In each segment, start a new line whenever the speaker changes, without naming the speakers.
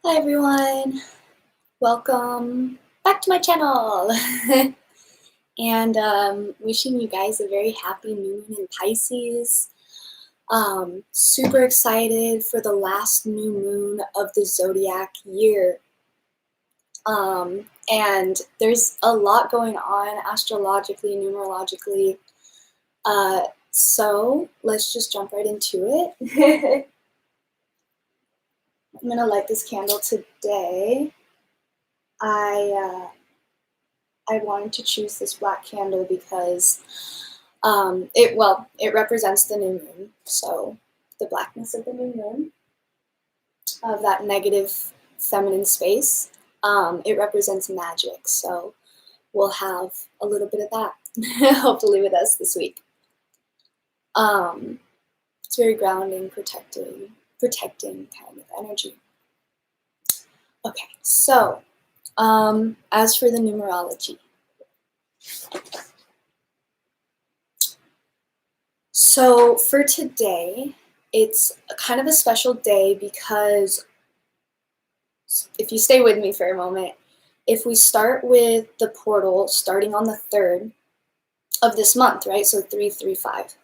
Hi everyone, welcome back to my channel. And wishing you guys a very happy new moon in Pisces. Super excited for the last new moon of the Zodiac year. And there's a lot going on astrologically, numerologically. So let's just jump right into it. I'm gonna light this candle today. I wanted to choose this black candle because it represents the new moon. So the blackness of the new moon, of that negative feminine space. It represents magic. So we'll have a little bit of that hopefully with us this week. It's very grounding, protecting kind of energy. Okay, so as for the numerology. So for today, it's kind of a special day because if you stay with me for a moment, if we start with the portal starting on the 3rd of this month, right? So 335.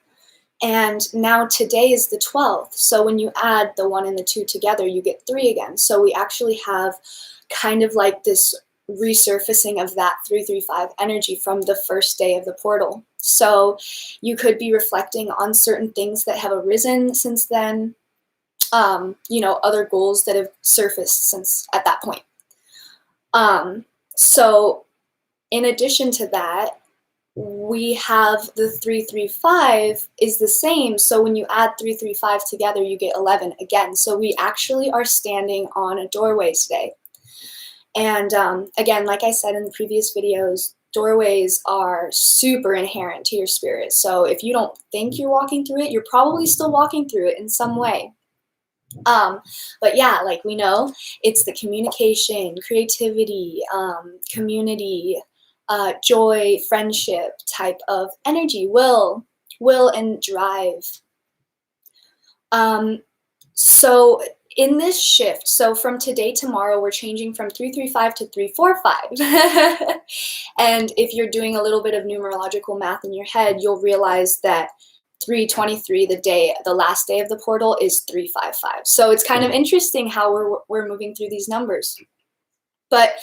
And now today is the 12th. So when you add the 1 and the 2 together, you get 3 again. So we actually have kind of like this resurfacing of that 335 energy from the first day of the portal. So you could be reflecting on certain things that have arisen since then, other goals that have surfaced since at that point. So in addition to that, we have the 335 is the same. So when you add 335 together, you get 11 again. So we actually are standing on a doorway today. And again, like I said in the previous videos, doorways are super inherent to your spirit. So if you don't think you're walking through it, you're probably still walking through it in some way. But yeah, like we know, it's the communication, creativity, community, joy, friendship type of energy, will and drive. So in this shift, so from today, tomorrow, we're changing from 335 to 345. And if you're doing a little bit of numerological math in your head, you'll realize that 323, the last day of the portal, is 355. So it's kind of interesting how we're moving through these numbers. But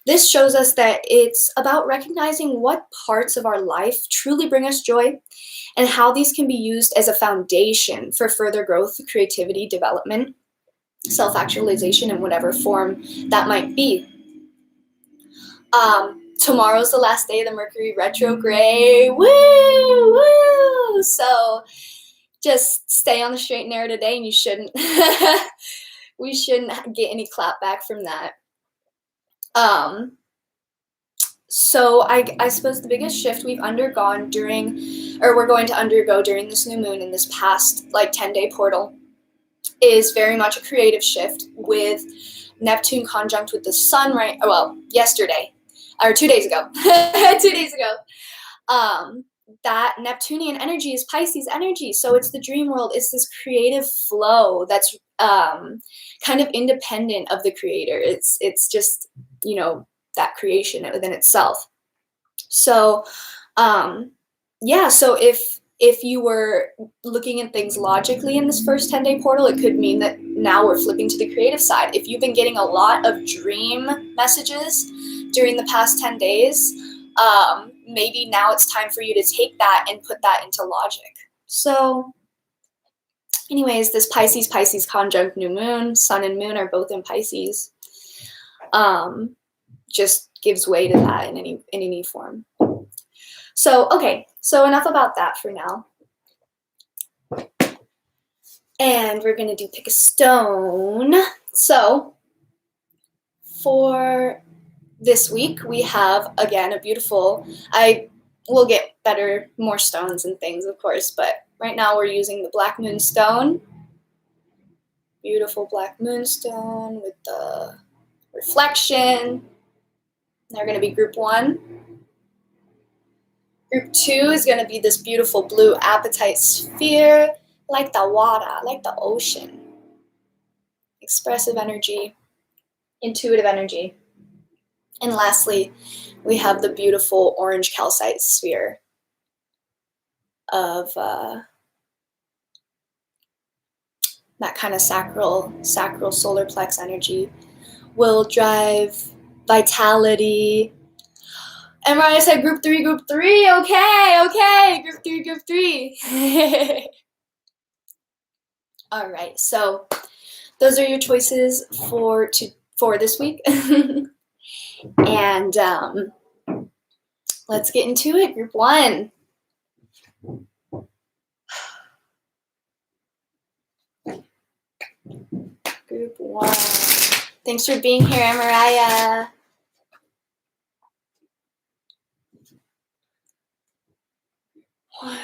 this shows us that it's about recognizing what parts of our life truly bring us joy and how these can be used as a foundation for further growth, creativity, development, self-actualization in whatever form that might be. Tomorrow's the last day of the Mercury retrograde. Woo! Woo! So just stay on the straight and narrow today, and you shouldn't we shouldn't get any clap back from that. So I suppose the biggest shift we've undergone we're going to undergo during this new moon in this past 10-day portal is very much a creative shift with Neptune conjunct with the sun, right? Well, yesterday, or 2 days ago. 2 days ago. That Neptunian energy is Pisces energy. So it's the dream world. It's this creative flow that's kind of independent of the creator. It's just, that creation within itself. So, so if you were looking at things logically in this first 10-day portal, it could mean that now we're flipping to the creative side. If you've been getting a lot of dream messages during the past 10 days, maybe now it's time for you to take that and put that into logic. So anyways, this Pisces conjunct new moon, sun and moon are both in Pisces. Just gives way to that in any form. So, okay, so enough about that for now. And we're going to pick a stone. So, for this week, we have, again, a beautiful, I will get more stones and things, of course, but right now we're using the black moonstone. Beautiful black moonstone with the reflection. They're going to be group 1. Group 2 is going to be this beautiful blue apatite sphere, like the water, like the ocean. Expressive energy. intuitive energy. And lastly, we have the beautiful orange calcite sphere of that kind of sacral solar plex energy. Will drive vitality. And Mariah said group three. Okay. Group three. All right, so those are your choices for this week. And let's get into it. Group one. Group one. Thanks for being here, Mariah. One.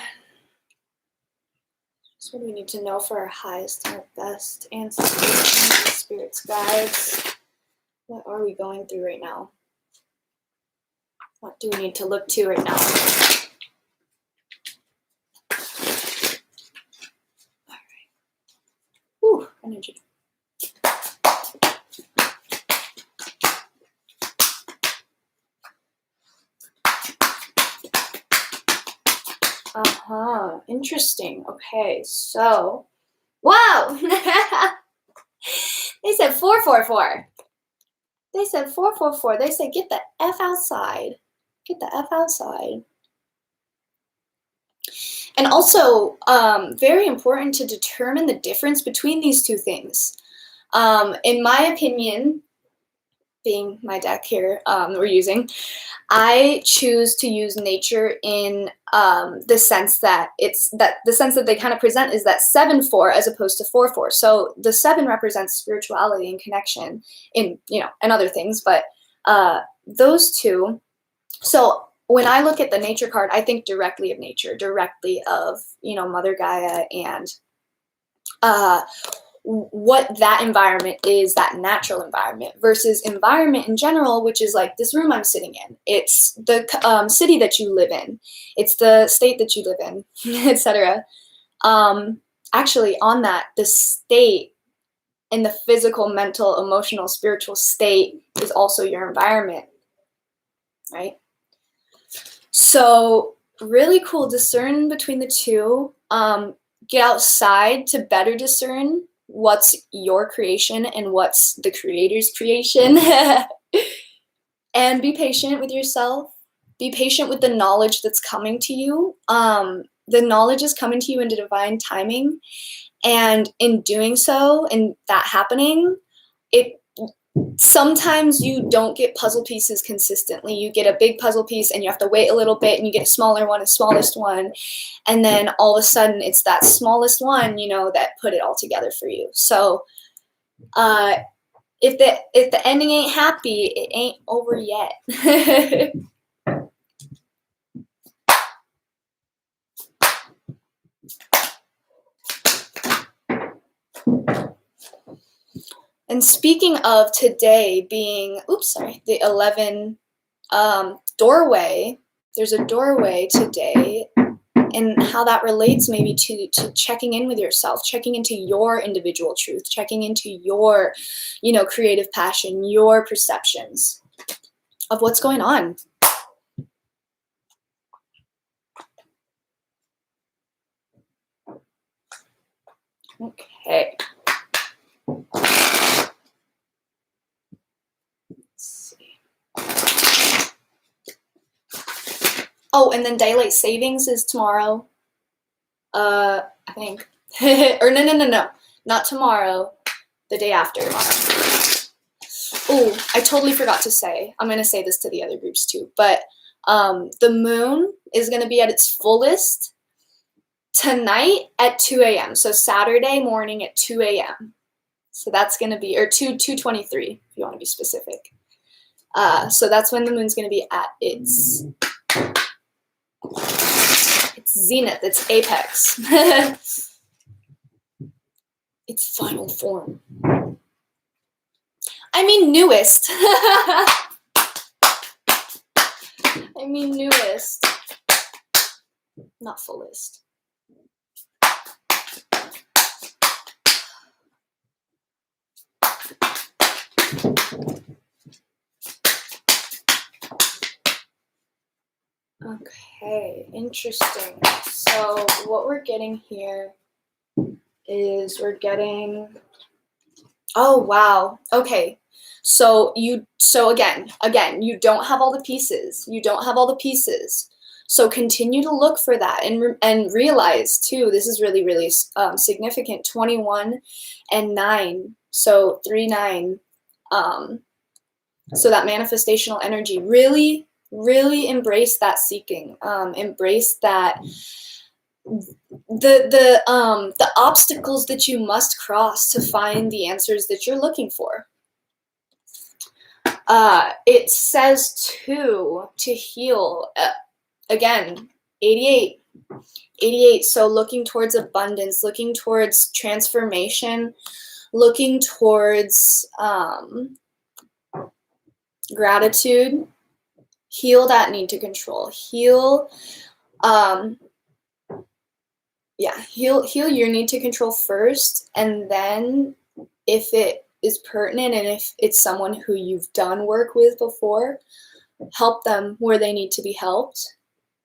So what do we need to know for our highest and our best ancestors, spirits, guides? What are we going through right now? What do we need to look to right now? All right. Whew, energy. Interesting. Okay, so, wow! They said 444. They said 444. They said get the F outside. Get the F outside. And also, very important to determine the difference between these two things. In my opinion, being my deck here we're using, I choose to use nature in the sense that they kind of present is that 7-4 as opposed to 4-4. So the 7 represents spirituality and connection in, and other things, but those two. So when I look at the nature card, I think directly of nature, directly of, Mother Gaia and what that environment is, that natural environment, versus environment in general, which is like this room I'm sitting in. It's the city that you live in. It's the state that you live in, etc. Actually, on that, the state and the physical, mental, emotional, spiritual state is also your environment, right? So really cool. Discern between the two. Get outside to better discern what's your creation and what's the creator's creation. And be patient with yourself. Be patient with the knowledge that's coming to you. The knowledge is coming to you in divine timing. And in doing so, and that happening, sometimes you don't get puzzle pieces consistently. You get a big puzzle piece and you have to wait a little bit and you get a smaller one, a smallest one. And then all of a sudden it's that smallest one, that put it all together for you. So if the ending ain't happy, it ain't over yet. And speaking of today being, the 11 doorway, there's a doorway today, and how that relates maybe to checking in with yourself, checking into your individual truth, checking into your, creative passion, your perceptions of what's going on. Okay. Oh, and then daylight savings is tomorrow. I think. Or no. Not tomorrow. The day after tomorrow. Oh, I totally forgot to say. I'm going to say this to the other groups too. But the moon is going to be at its fullest tonight at 2 a.m. So Saturday morning at 2 a.m. So that's going to be, or 2:23 if you want to be specific. So that's when the moon's going to be at its zenith, its apex, its final form. I mean newest. I mean newest, not fullest. Okay, interesting. So what we're getting here is we're getting, oh wow, okay. So again, you don't have all the pieces. You don't have all the pieces. So continue to look for that and realize too, this is really, really significant, 21 and 9. So 3, 9. So that manifestational energy, really, really embrace that seeking. Embrace that the obstacles that you must cross to find the answers that you're looking for. It says to heal, again, 88. 88, so looking towards abundance, looking towards transformation, looking towards gratitude. Heal that need to control. Heal, heal your need to control first, and then if it is pertinent and if it's someone who you've done work with before, help them where they need to be helped,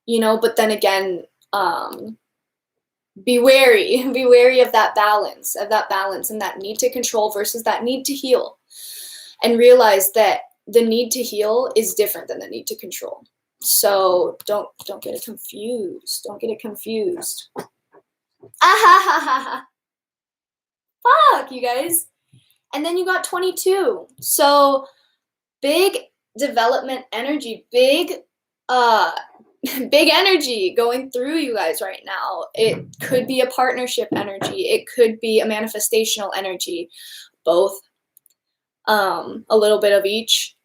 but then again, be wary of that balance and that need to control versus that need to heal, and realize that the need to heal is different than the need to control. So don't get it confused. Don't get it confused. Fuck, you guys. And then you got 22. So big development energy, big energy going through you guys right now. It could be a partnership energy. It could be a manifestational energy. Both. A little bit of each.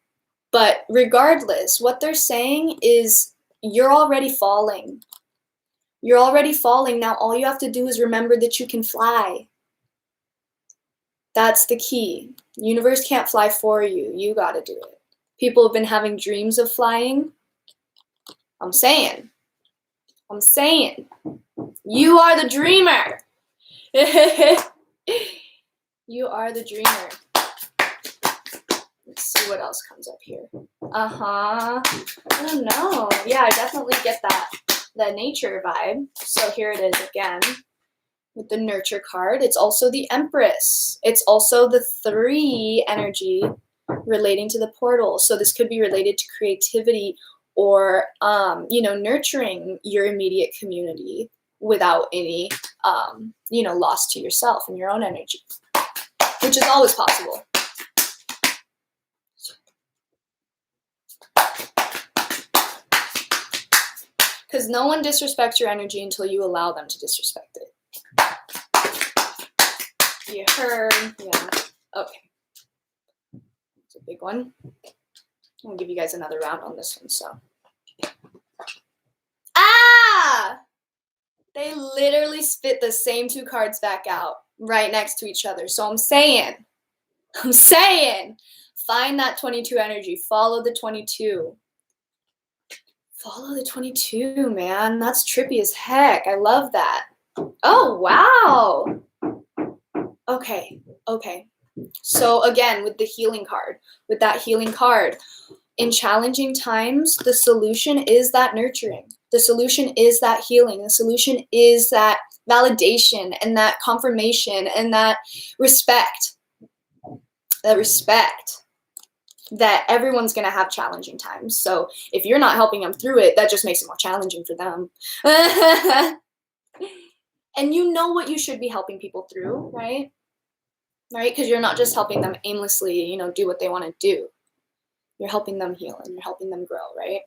But regardless, what they're saying is you're already falling. You're already falling. Now all you have to do is remember that you can fly. That's the key. The universe can't fly for you. You got to do it. People have been having dreams of flying. I'm saying. You are the dreamer. You are the dreamer. Let's see what else comes up here. I don't know. Yeah, I definitely get that nature vibe. So here it is again with the nurture card. It's also the Empress. It's also the 3 energy relating to the portal. So this could be related to creativity or, nurturing your immediate community without any, loss to yourself and your own energy, which is always possible. Because no one disrespects your energy until you allow them to disrespect it. You heard? Yeah. Okay. It's a big one. I'm going to give you guys another round on this one, so. They literally spit the same 2 cards back out right next to each other. So I'm saying, find that 22 energy. Follow the 22. Follow the 22, man. That's trippy as heck. I love that. Oh, wow. Okay. So again, with the healing card, in challenging times, the solution is that nurturing. The solution is that healing. The solution is that validation and that confirmation and that respect. That everyone's going to have challenging times. So if you're not helping them through it, that just makes it more challenging for them. And you know what you should be helping people through, right? Right? Because you're not just helping them aimlessly, do what they want to do. You're helping them heal and you're helping them grow, right?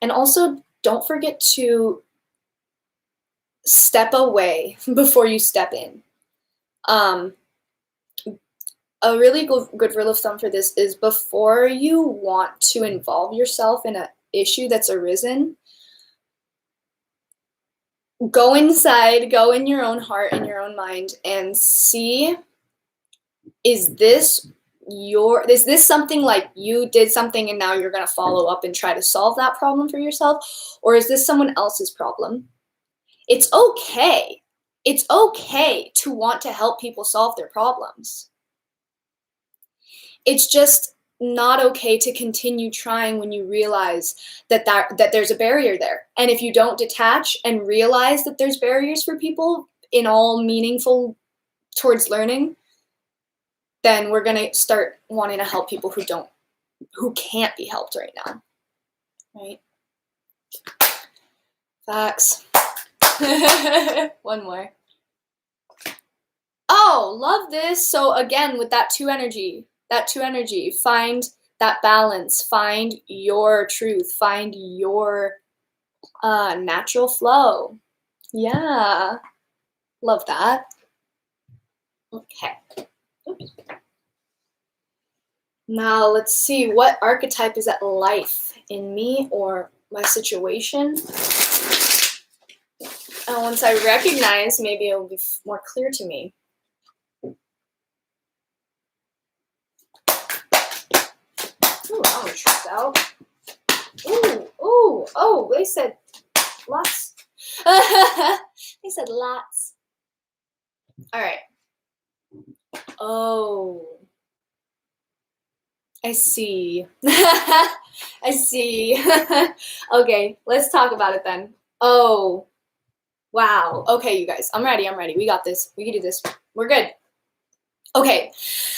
And also, don't forget to step away before you step in. A really good rule of thumb for this is before you want to involve yourself in an issue that's arisen, go inside, go in your own heart and your own mind and see, is this something like you did something and now you're going to follow up and try to solve that problem for yourself? Or is this someone else's problem? It's okay. It's okay to want to help people solve their problems. it's just not okay to continue trying when you realize that there's a barrier there. And if you don't detach and realize that there's barriers for people in all meaningful towards learning, then we're going to start wanting to help people who can't be helped right now. Right? Facts. One more. Oh, love this. So again, with that two energy, find that balance, find your truth, find your natural flow. Yeah. Love that. Okay. Oops. Now let's see, what archetype is at life in me or my situation? And once I recognize, maybe it'll be more clear to me. Ooh, that one tripped out. Oh, they said lots. They said lots. All right. Oh. I see. I see. Okay, let's talk about it then. Oh. Wow. Okay, you guys. I'm ready. We got this. We can do this. We're good. Okay,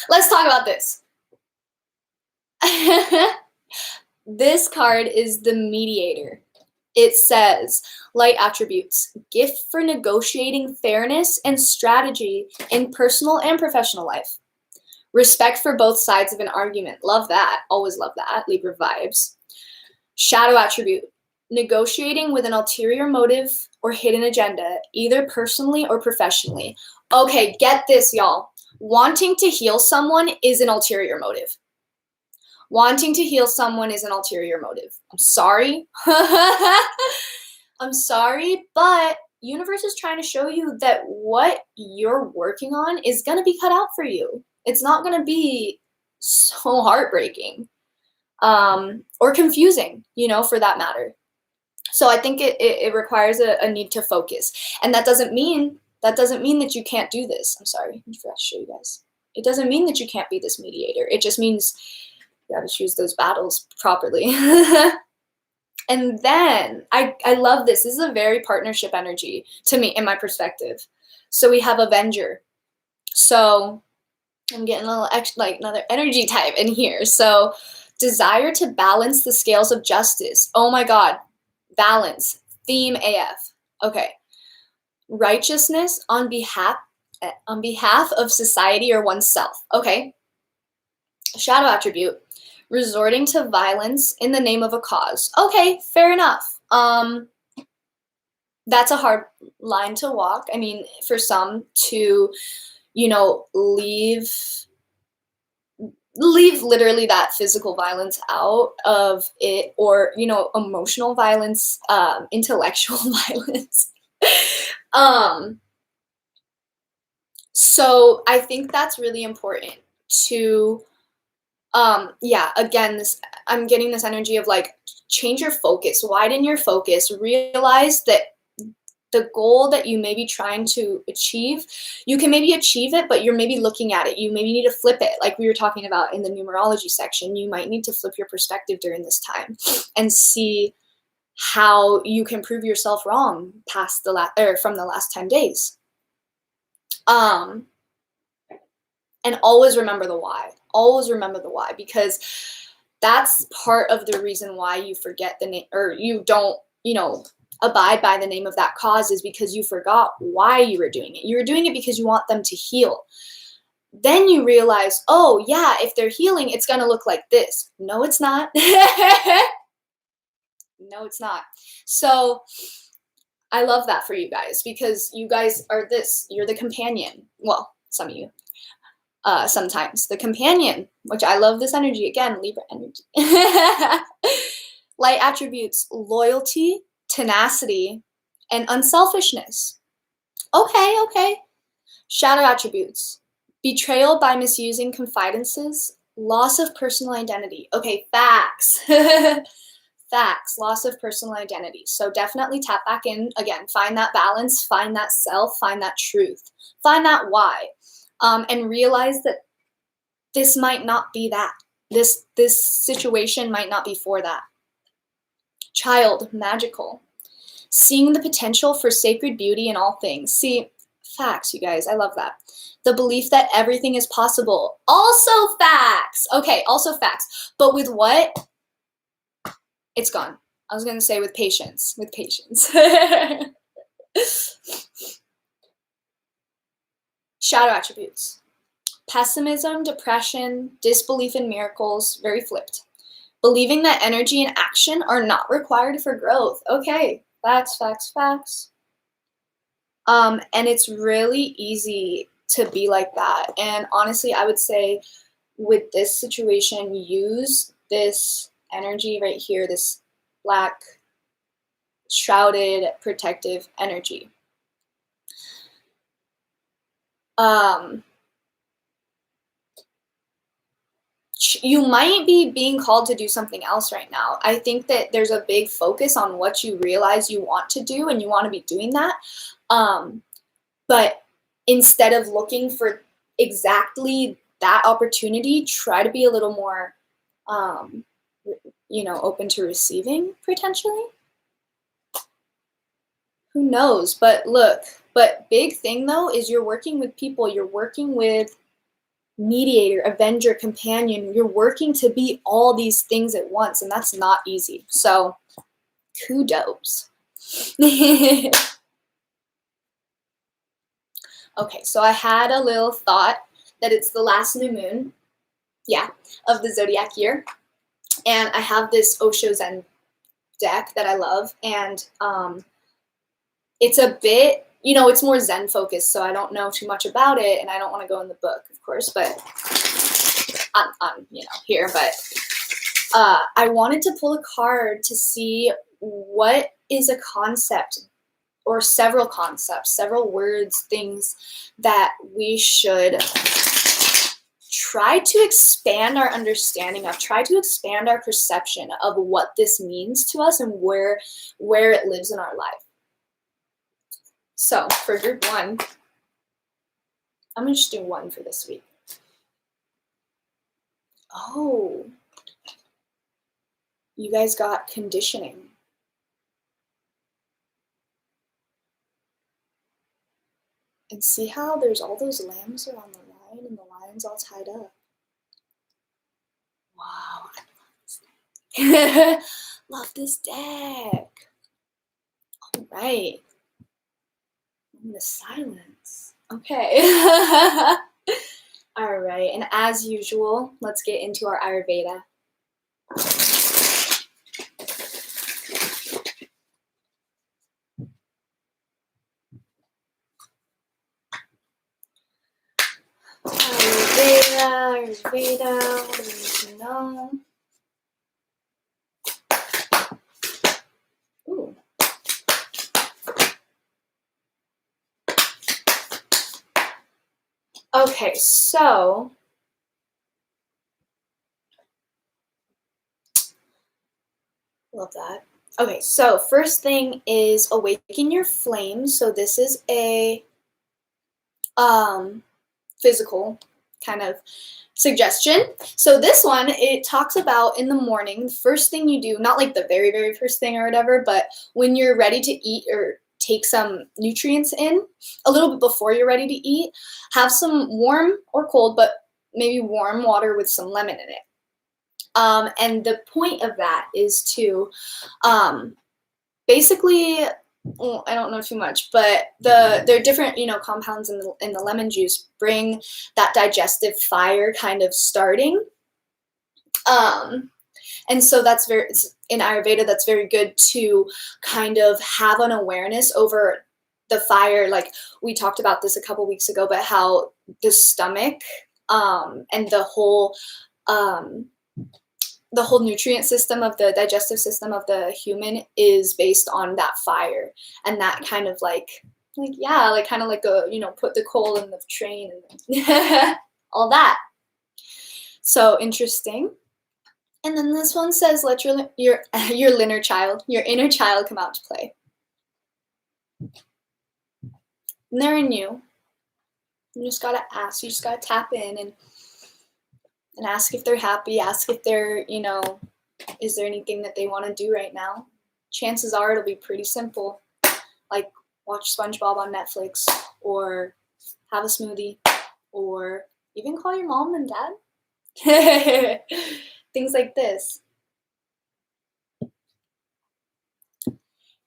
let's talk about this. This card is the mediator. It says, light attributes, gift for negotiating fairness and strategy in personal and professional life. Respect for both sides of an argument. Love that. Always love that. Libra vibes. Shadow attribute, negotiating with an ulterior motive or hidden agenda, either personally or professionally. Okay, get this, y'all. Wanting to heal someone is an ulterior motive. Wanting to heal someone is an ulterior motive. I'm sorry. I'm sorry, but universe is trying to show you that what you're working on is going to be cut out for you. It's not going to be so heartbreaking or confusing, for that matter. So I think it requires a need to focus. And that doesn't mean that you can't do this. I'm sorry, I forgot to show you guys. It doesn't mean that you can't be this mediator. It just means you got to choose those battles properly. And then I love this. This is a very partnership energy to me, in my perspective. So we have Avenger. So I'm getting a little extra, like another energy type in here. So desire to balance the scales of justice. Oh my God. Balance. Theme AF. Okay. Righteousness on behalf of society or oneself. Okay. Shadow attribute. Resorting to violence in the name of a cause. Okay, fair enough. That's a hard line to walk. I mean, for some to, leave literally that physical violence out of it, or, emotional violence, intellectual violence. So I think that's really important to, again, I'm getting this energy of like, change your focus, widen your focus, realize that the goal that you may be trying to achieve, you can maybe achieve it, but you're maybe looking at it. You maybe need to flip it. Like we were talking about in the numerology section, you might need to flip your perspective during this time and see how you can prove yourself wrong past from the last 10 days. And always remember the why. Always remember the why, because that's part of the reason why you forget the name, or you don't, abide by the name of that cause, is because you forgot why you were doing it. You were doing it because you want them to heal. Then you realize, oh yeah, if they're healing, it's going to look like this. No, it's not. No, it's not. So I love that for you guys, because you guys are you're the companion. Well, some of you. Sometimes the companion, which I love this energy. Again, Libra energy. Light attributes, loyalty, tenacity, and unselfishness. Okay. Shadow attributes, betrayal by misusing confidences, loss of personal identity. Okay, facts. Facts, loss of personal identity. So definitely tap back in again, find that balance, find that self, find that truth, find that why. And realize that this might not be that. This situation might not be for that. Child, magical. Seeing the potential for sacred beauty in all things. See, facts, you guys. I love that. The belief that everything is possible. Also facts. Okay, also facts. But with what? It's gone. I was going to say with patience. With patience. Shadow attributes. Pessimism, depression, disbelief in miracles. Very flipped. Believing that energy and action are not required for growth. Okay. Facts, facts, facts. And it's really easy to be like that. And honestly, I would say with this situation, use this energy right here, this black, shrouded, protective energy. You might be being called to do something else right now. I think that there's a big focus on what you realize you want to do, and you want to be doing that. But instead of looking for exactly that opportunity, try to be a little more, open to receiving, potentially. Who knows? But look, big thing though is you're working with people. You're working with mediator, avenger, companion. You're working to be all these things at once, and that's not easy. So kudos. Okay, so I had a little thought that it's the last new moon, of the Zodiac year. And I have this Osho Zen deck that I love. And it's a bit, it's more Zen focused, so I don't know too much about it. And I don't want to go in the book, of course, but I'm here. But I wanted to pull a card to see what is a concept or several concepts, several words, things that we should try to expand our understanding of, try to expand our perception of what this means to us and where it lives in our life. So for group 1, I'm going to just do 1 for this week. Oh, you guys got conditioning. And see how there's all those lambs around the line and the lion's all tied up. Wow, I love this deck. Love this deck. All right. The silence. Okay. All right. And as usual, let's get into our Ayurveda. Ayurveda, what do we need to know? Ooh. Okay, so love that. Okay, so first thing is awaken your flame. So this is a physical kind of suggestion. So this one, it talks about in the morning, the first thing you do, not like the very, very first thing or whatever, but when you're ready to eat or take some nutrients in, a little bit before you're ready to eat, have some warm or cold, but maybe warm water with some lemon in it. And the point of that is to basically, well, I don't know too much, but there are different, compounds in the lemon juice bring that digestive fire kind of starting. And so that's in Ayurveda, that's very good to kind of have an awareness over the fire. Like we talked about this a couple weeks ago, but how the stomach and the whole nutrient system of the digestive system of the human is based on that fire, and that kind of like kind of like a, put the coal in the train and all that. So interesting. And then this one says, let your inner child come out to play. And they're in you. You just gotta ask. You just gotta tap in and and ask if they're happy, ask if they're, is there anything that they want to do right now? Chances are it'll be pretty simple, like watch SpongeBob on Netflix, or have a smoothie, or even call your mom and dad. Things like this.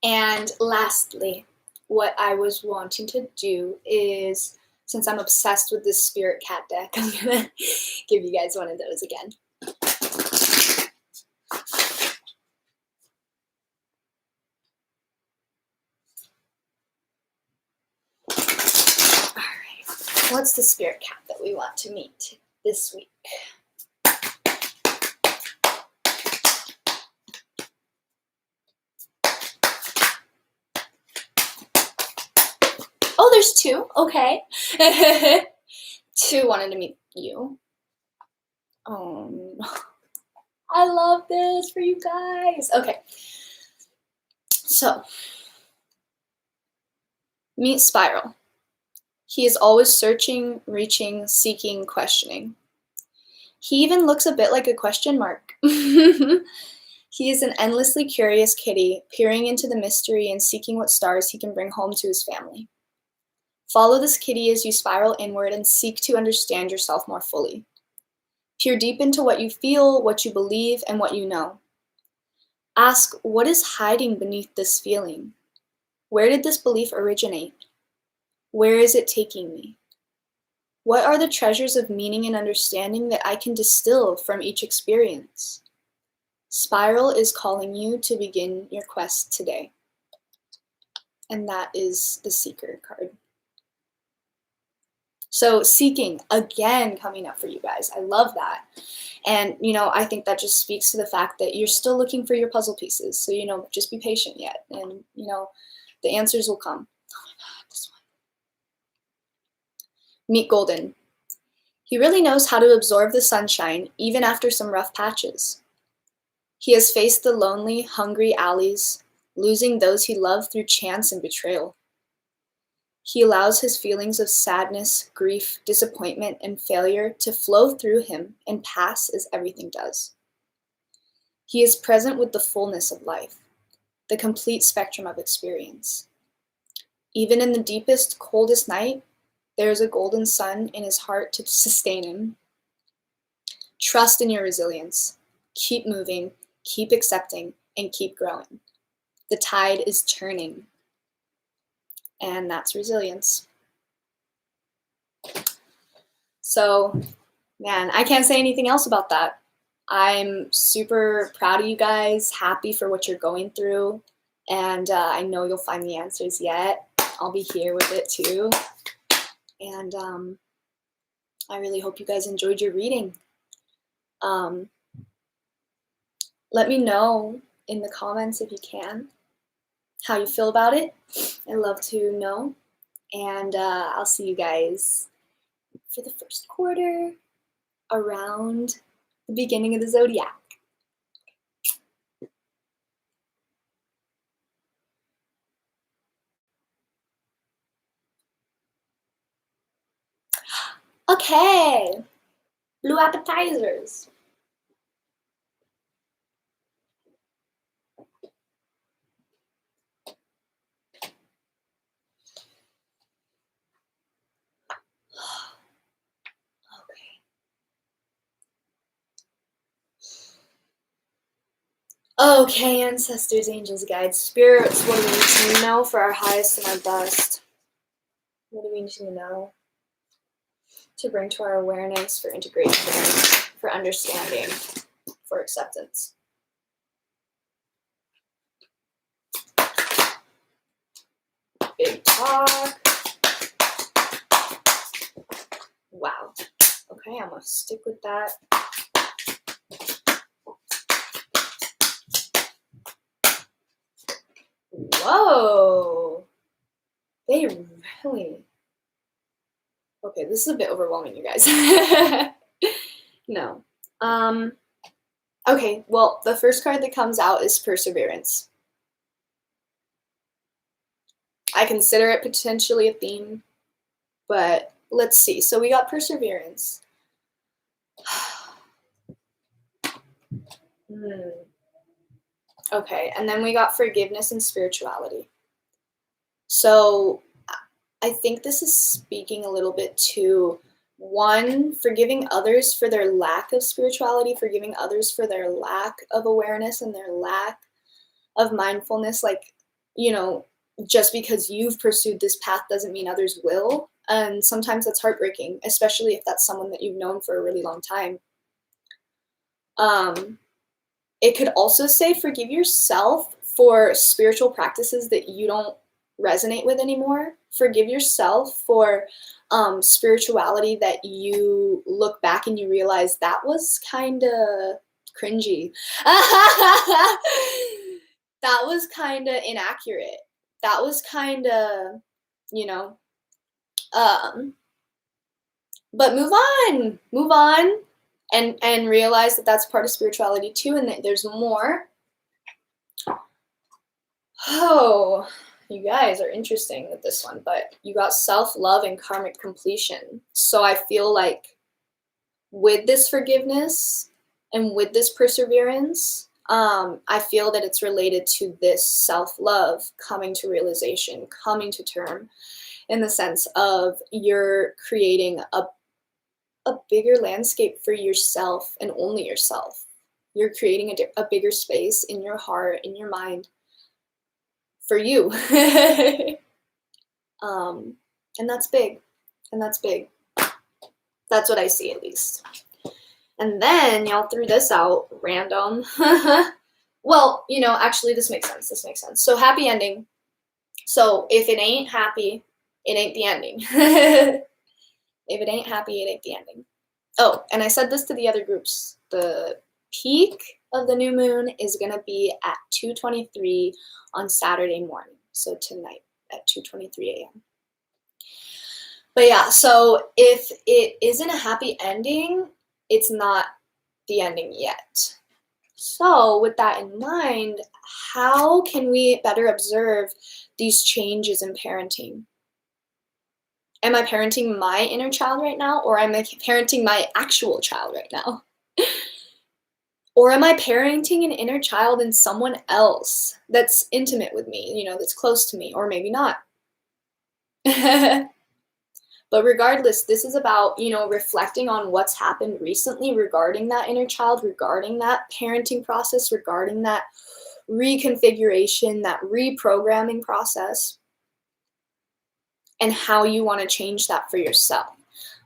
And lastly, what I was wanting to do is, since I'm obsessed with this spirit cat deck, I'm going to give you guys one of those again. All right. What's the spirit cat that we want to meet this week? Oh, there's two. Okay. Two wanted to meet you. Oh, I love this for you guys. Okay. So, meet Spiral. He is always searching, reaching, seeking, questioning. He even looks a bit like a question mark. He is an endlessly curious kitty, peering into the mystery and seeking what stars he can bring home to his family. Follow this kitty as you spiral inward and seek to understand yourself more fully. Peer deep into what you feel, what you believe, and what you know. Ask, what is hiding beneath this feeling? Where did this belief originate? Where is it taking me? What are the treasures of meaning and understanding that I can distill from each experience? Spiral is calling you to begin your quest today. And that is the Seeker card. So seeking, again, coming up for you guys. I love that. And, I think that just speaks to the fact that you're still looking for your puzzle pieces. So, just be patient yet. And, the answers will come. Oh my God, this one. Meet Golden. He really knows how to absorb the sunshine, even after some rough patches. He has faced the lonely, hungry alleys, losing those he loved through chance and betrayal. He allows his feelings of sadness, grief, disappointment, and failure to flow through him and pass as everything does. He is present with the fullness of life, the complete spectrum of experience. Even in the deepest, coldest night, there is a golden sun in his heart to sustain him. Trust in your resilience. Keep moving, keep accepting, and keep growing. The tide is turning. And that's resilience. So, man, I can't say anything else about that. I'm super proud of you guys, happy for what you're going through, and I know you'll find the answers yet. I'll be here with it too. And I really hope you guys enjoyed your reading. Let me know in the comments if you can how you feel about it. I'd love to know. And I'll see you guys for the first quarter around the beginning of the Zodiac. Okay, blue appetizers. Okay, ancestors, angels, guides, spirits, what do we need to know for our highest and our best? What do we need to know to bring to our awareness, for integration, for understanding, for acceptance? Big talk. Wow. Okay, I'm gonna stick with that. Whoa. They really... Okay, this is a bit overwhelming, you guys. No. Okay, well, the first card that comes out is Perseverance. I consider it potentially a theme, but let's see. So we got Perseverance. Okay, and then we got forgiveness and spirituality. So I think this is speaking a little bit to, one, forgiving others for their lack of spirituality, forgiving others for their lack of awareness and their lack of mindfulness. Like, you know, just because you've pursued this path doesn't mean others will. And sometimes that's heartbreaking, especially if that's someone that you've known for a really long time. It could also say forgive yourself for spiritual practices that you don't resonate with anymore. Forgive yourself for spirituality that you look back and you realize that was kind of cringy. That was kind of inaccurate. That was kind of, you know, but move on, and realize that that's part of spirituality too, and that there's more. Oh, you guys are interesting with this one, but you got self-love and karmic completion. So I feel like with this forgiveness and with this perseverance, I feel that it's related to this self-love coming to realization, coming to term, in the sense of you're creating a bigger landscape for yourself and only yourself. You're creating a bigger space in your heart, in your mind, for you. And that's big. And that's big. That's what I see, at least. And then y'all threw this out, random. Well, you know, actually, this makes sense. This makes sense. So happy ending. So if it ain't happy, it ain't the ending. If it ain't happy, it ain't the ending. Oh, and I said this to the other groups. The peak of the new moon is going to be at 2:23 on Saturday morning. So tonight at 2:23 a.m. But yeah, so if it isn't a happy ending, it's not the ending yet. So with that in mind, how can we better observe these changes in parenting? Am I parenting my inner child right now, or am I parenting my actual child right now? Or am I parenting an inner child in someone else that's intimate with me, you know, that's close to me, or maybe not? But regardless, this is about, you know, reflecting on what's happened recently regarding that inner child, regarding that parenting process, regarding that reconfiguration, that reprogramming process, and how you want to change that for yourself.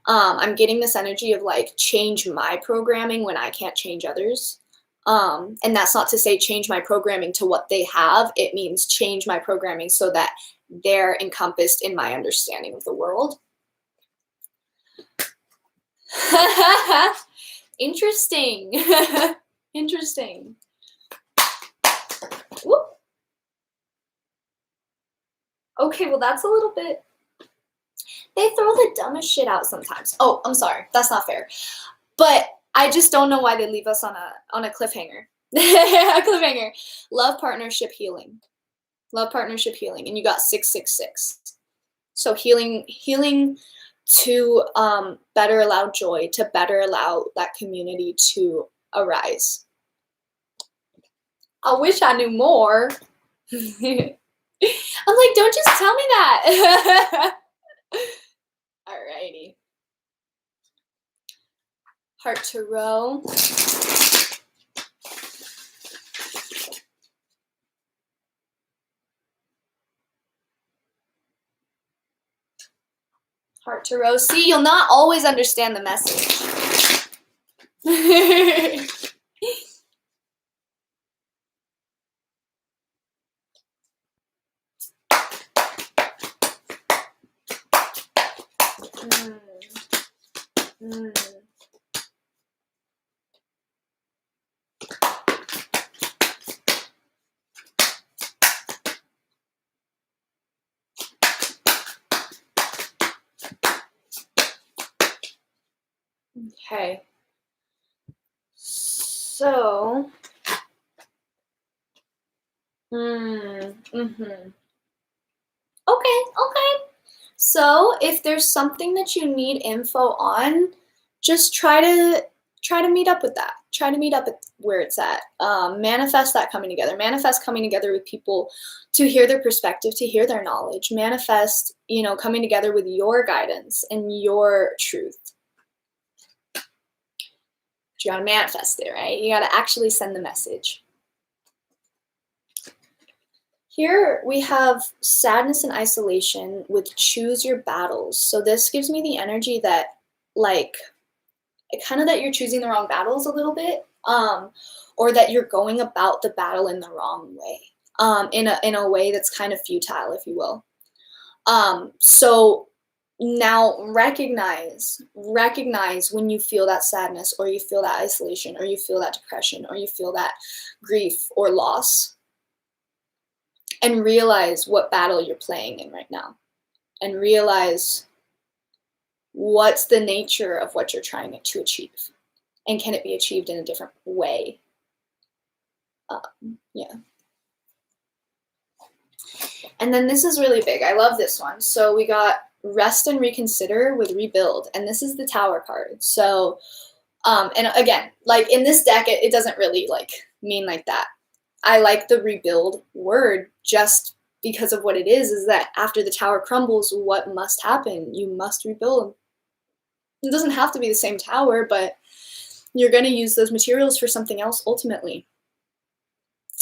I'm getting this energy of like change my programming when I can't change others. And that's not to say change my programming to what they have. It means change my programming so that they're encompassed in my understanding of the world. Interesting. Interesting. Whoop. Okay, well, that's a little bit. They throw the dumbest shit out sometimes. Oh, I'm sorry. That's not fair. But I just don't know why they leave us on a cliffhanger. A cliffhanger. Love, partnership, healing. Love, partnership, healing. And you got 666. So healing to better allow joy, to better allow that community to arise. I wish I knew more. I'm like, don't just tell me that. Alrighty. Heart Tarot. Heart Tarot. See, you'll not always understand the message. Okay. So, Okay. So if there's something that you need info on, just try try to meet up with that. Try to meet up at where it's at. Manifest that coming together. Manifest coming together with people to hear their perspective, to hear their knowledge. Manifest, coming together with your guidance and your truth. But you got to manifest it, right? You got to actually send the message. Here we have sadness and isolation with choose your battles. So this gives me the energy that kind of that you're choosing the wrong battles a little bit, or that you're going about the battle in the wrong way, in a way that's kind of futile, if you will. So now recognize when you feel that sadness, or you feel that isolation, or you feel that depression, or you feel that grief or loss, and realize what battle you're playing in right now, and realize what's the nature of what you're trying to achieve, and can it be achieved in a different way? Yeah. And then this is really big. I love this one. So we got rest and reconsider with rebuild, and this is the Tower card. So and again, like in this deck, it doesn't really mean like that. I like the rebuild word just because of what it is that after the tower crumbles, what must happen? You must rebuild. It doesn't have to be the same tower, but you're going to use those materials for something else ultimately.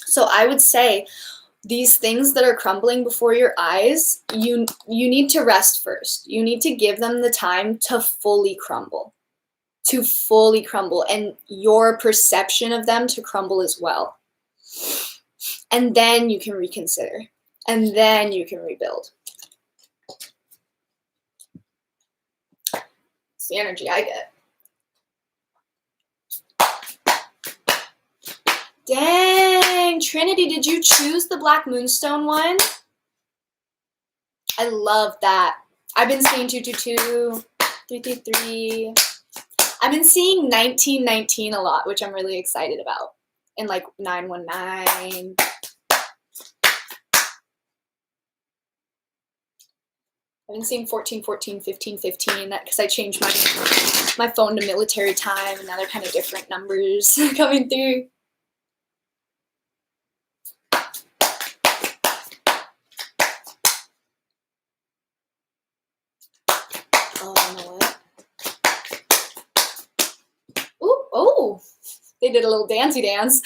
So I would say these things that are crumbling before your eyes, you need to rest first. You need to give them the time to fully crumble, and your perception of them to crumble as well. And then you can reconsider, and then you can rebuild. It's the energy I get. Dang, Trinity, did you choose the Black Moonstone one? I love that. I've been seeing 222, 333. I've been seeing 1919 a lot, which I'm really excited about. And 919. I've been seeing 14, 14, 15, 15, because I changed my phone to military time, and now they're kind of different numbers coming through. Oh, you know what? Ooh, oh, they did a little dancey dance.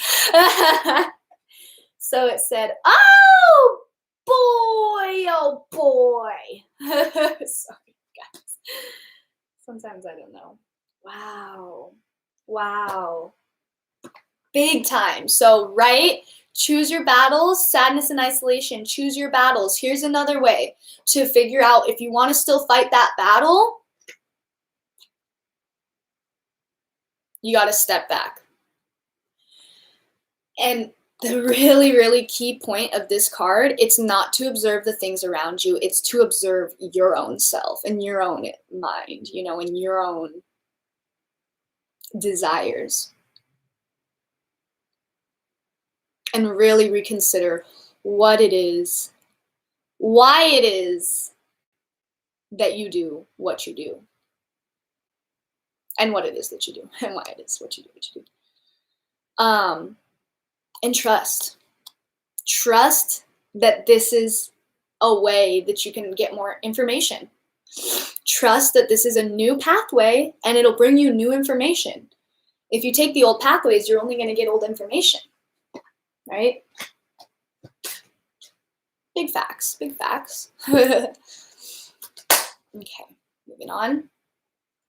So it said, oh, boy. Sorry, guys. Sometimes I don't know. Wow. Big time. So, right? Choose your battles, sadness and isolation. Choose your battles. Here's another way to figure out if you want to still fight that battle. You got to step back. And the really, really key point of this card, it's not to observe the things around you. It's to observe your own self and your own mind, and your own desires. And really reconsider what it is, why it is that you do what you do. And what it is that you do, and why it is what you do. And trust that this is a way that you can get more information. Trust that this is a new pathway, and it'll bring you new information. If you take the old pathways, you're only going to get old information, right? Big facts. Okay, moving on.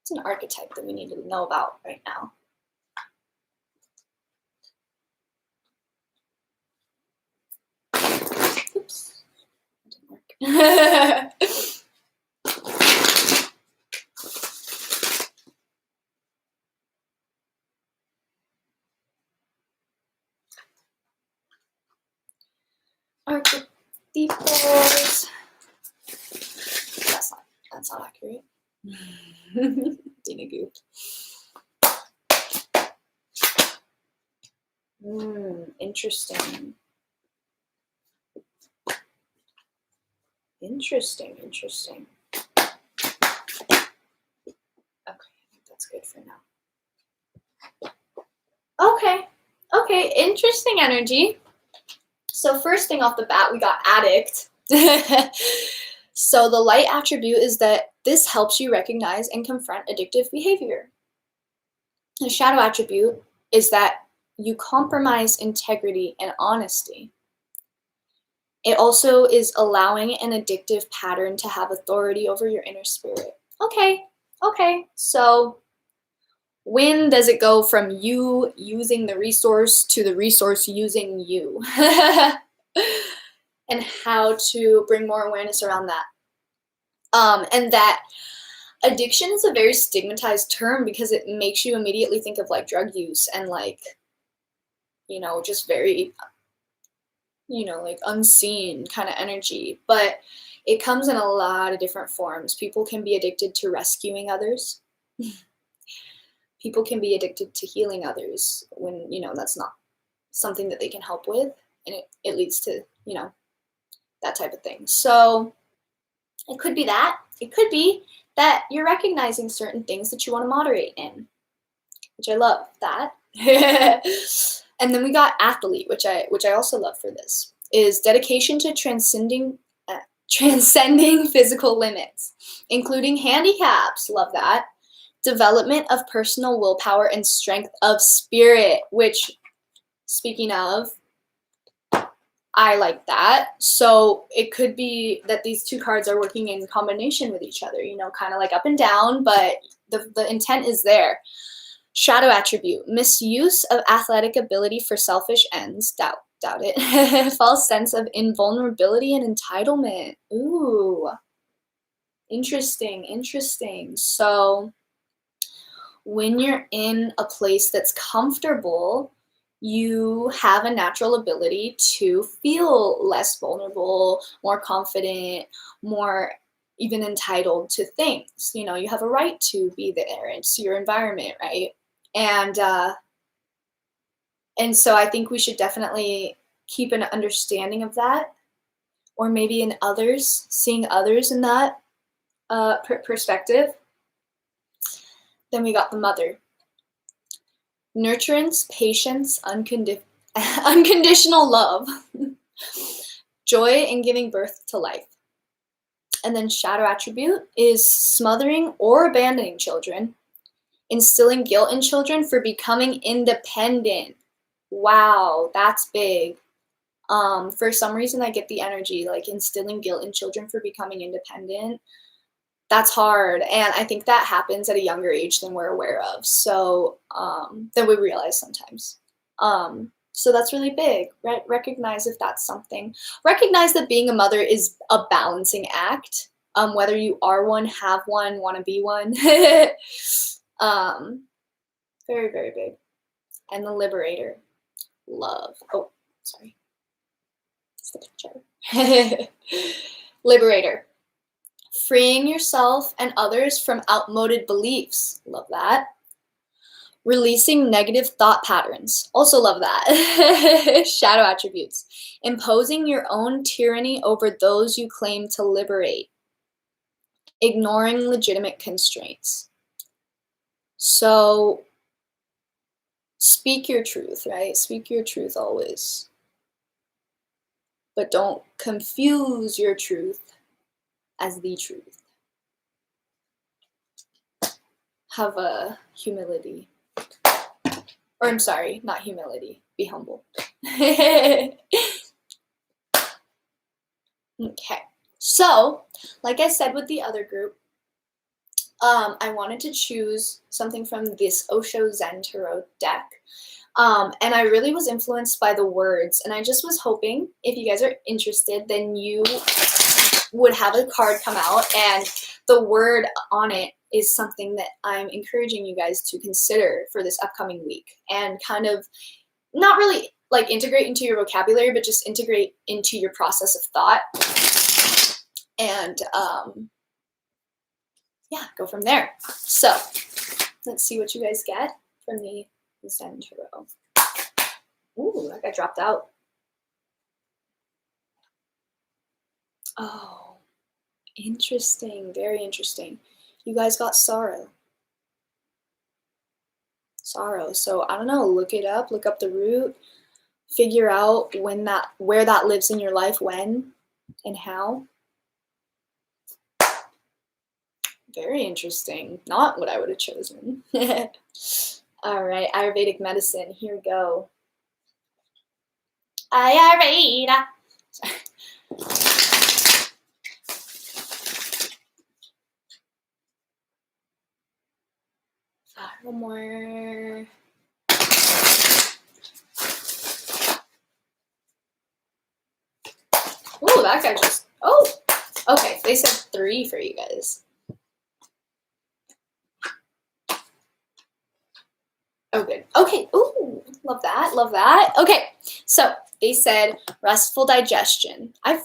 It's an archetype that we need to know about right now. Oops, that didn't work. Archetypals. That's not accurate. Dina goop. Interesting. Okay, I think that's good for now. Okay, interesting energy. So first thing off the bat, we got addict. So the light attribute is that this helps you recognize and confront addictive behavior. The shadow attribute is that you compromise integrity and honesty. It also is allowing an addictive pattern to have authority over your inner spirit. Okay, so when does it go from you using the resource to the resource using you? And how to bring more awareness around that. And that addiction is a very stigmatized term because it makes you immediately think of like drug use and like, just very, like unseen kind of energy. But it comes in a lot of different forms. People can be addicted to rescuing others. People can be addicted to healing others when, that's not something that they can help with. And it leads to, that type of thing. So it could be that. It could be that you're recognizing certain things that you want to moderate in, which I love that. And then we got athlete, which I also love for this, is dedication to transcending physical limits, including handicaps. Love that. Development of personal willpower and strength of spirit, which, speaking of, I like that. So it could be that these two cards are working in combination with each other, kind of like up and down, but the intent is there. Shadow attribute, misuse of athletic ability for selfish ends. Doubt it. False sense of invulnerability and entitlement. Ooh, interesting. So when you're in a place that's comfortable, you have a natural ability to feel less vulnerable, more confident, more even entitled to things. You have a right to be there. It's your environment, right? And so I think we should definitely keep an understanding of that, or maybe in others, seeing others in that perspective. Then we got the mother. Nurturance, patience, unconditional love, joy in giving birth to life. And then shadow attribute is smothering or abandoning children, instilling guilt in children for becoming independent. Wow, that's big. For some reason, I get the energy like instilling guilt in children for becoming independent. That's hard, and I think that happens at a younger age than we're aware of, so than we realize sometimes. So that's really big. Recognize if that's something. Recognize that being a mother is a balancing act, whether you are one, have one, want to be one. Very, very big. And the liberator. Love. Oh, sorry. It's the picture. Liberator. Freeing yourself and others from outmoded beliefs. Love that. Releasing negative thought patterns. Also love that. Shadow attributes. Imposing your own tyranny over those you claim to liberate. Ignoring legitimate constraints. So speak your truth, right? Speak your truth always. But don't confuse your truth as the truth. Have a humility. Or I'm sorry, not humility. Be humble. Okay. So, like I said with the other group, I wanted to choose something from this Osho Zen Tarot deck. And I really was influenced by the words. And I just was hoping, if you guys are interested, then you would have a card come out. And the word on it is something that I'm encouraging you guys to consider for this upcoming week. And kind of not really like integrate into your vocabulary, but just integrate into your process of thought. And yeah, go from there. So let's see what you guys get from the Zen Tarot. Ooh, that got dropped out. Oh, interesting. Very interesting. You guys got sorrow. sorrow. So I don't know, look it up, look up the root, figure out where that lives in your life, when and how. Very interesting. Not what I would have chosen. All right, Ayurvedic medicine. Here we go. Ayurveda. One more. Oh, that guy just. Oh, okay. They said 3 for you guys. Oh, good. Okay. Ooh, love that. Love that. Okay. So they said restful digestion. I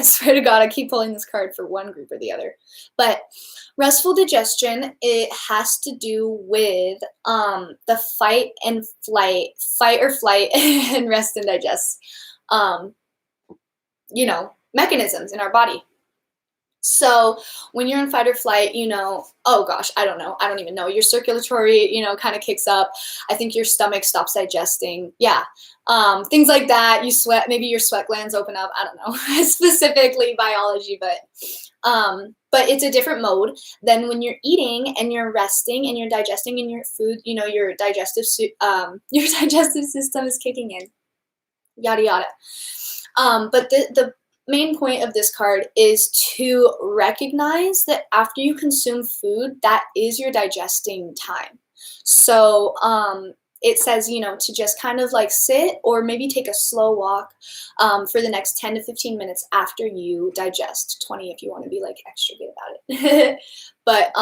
swear to God, I keep pulling this card for one group or the other. But restful digestion, it has to do with the fight or flight, and rest and digest, mechanisms in our body. So when you're in fight or flight, oh gosh, I don't even know. Your circulatory, kind of kicks up. I think your stomach stops digesting. Yeah. Things like that. You sweat, maybe your sweat glands open up. I don't know specifically biology, but it's a different mode than when you're eating and you're resting and you're digesting in your food, your digestive system is kicking in, yada, yada. But the main point of this card is to recognize that after you consume food, that is your digesting time. So it says, to just kind of like sit or maybe take a slow walk for the next 10 to 15 minutes after you digest. 20 if you want to be like extra good about it. But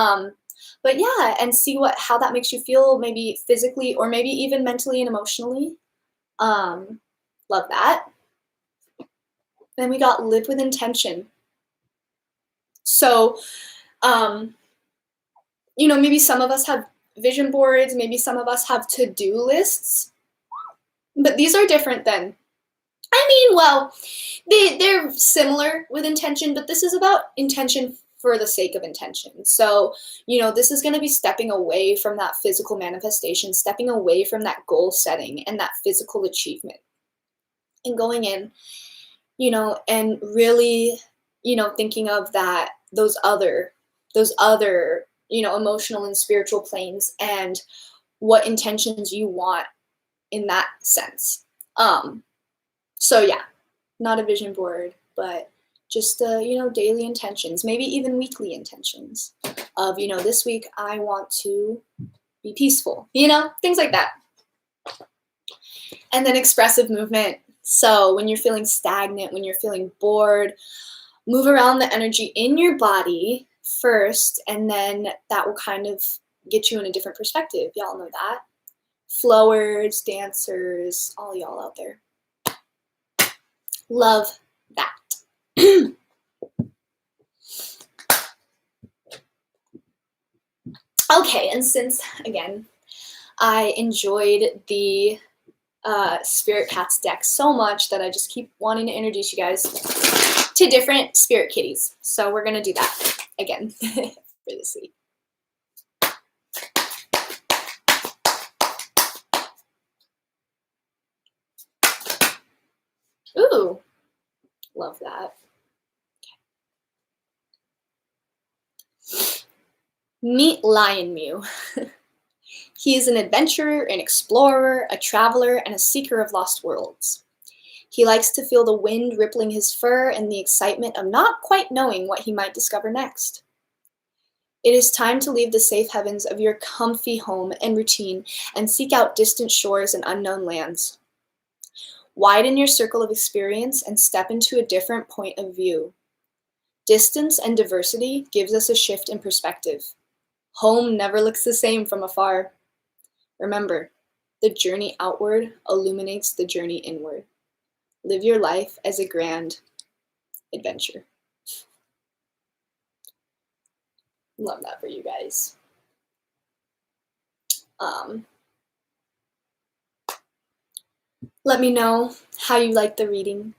yeah, and see how that makes you feel, maybe physically or maybe even mentally and emotionally. Love that. Then we got live with intention. So, maybe some of us have vision boards, maybe some of us have to-do lists, but these are different than, they're similar with intention, but this is about intention for the sake of intention. So, this is going to be stepping away from that physical manifestation, stepping away from that goal setting and that physical achievement, and going in, and really, thinking of those other, emotional and spiritual planes and what intentions you want in that sense. So yeah, not a vision board, but just, daily intentions, maybe even weekly intentions of, this week I want to be peaceful, things like that. And then expressive movement. So when you're feeling stagnant, when you're feeling bored, move around the energy in your body first, and then that will kind of get you in a different perspective. Y'all know that. Flowers, dancers, all y'all out there. Love that. Okay, and since, again, I enjoyed the Spirit Cats deck so much that I just keep wanting to introduce you guys to different spirit kitties. So we're going to do that again for this week. Ooh, love that. Meet Lion Mew. He is an adventurer, an explorer, a traveler, and a seeker of lost worlds. He likes to feel the wind rippling his fur and the excitement of not quite knowing what he might discover next. It is time to leave the safe heavens of your comfy home and routine and seek out distant shores and unknown lands. Widen your circle of experience and step into a different point of view. Distance and diversity gives us a shift in perspective. Home never looks the same from afar. Remember, the journey outward illuminates the journey inward. Live your life as a grand adventure. Love that for you guys. Let me know how you like the reading.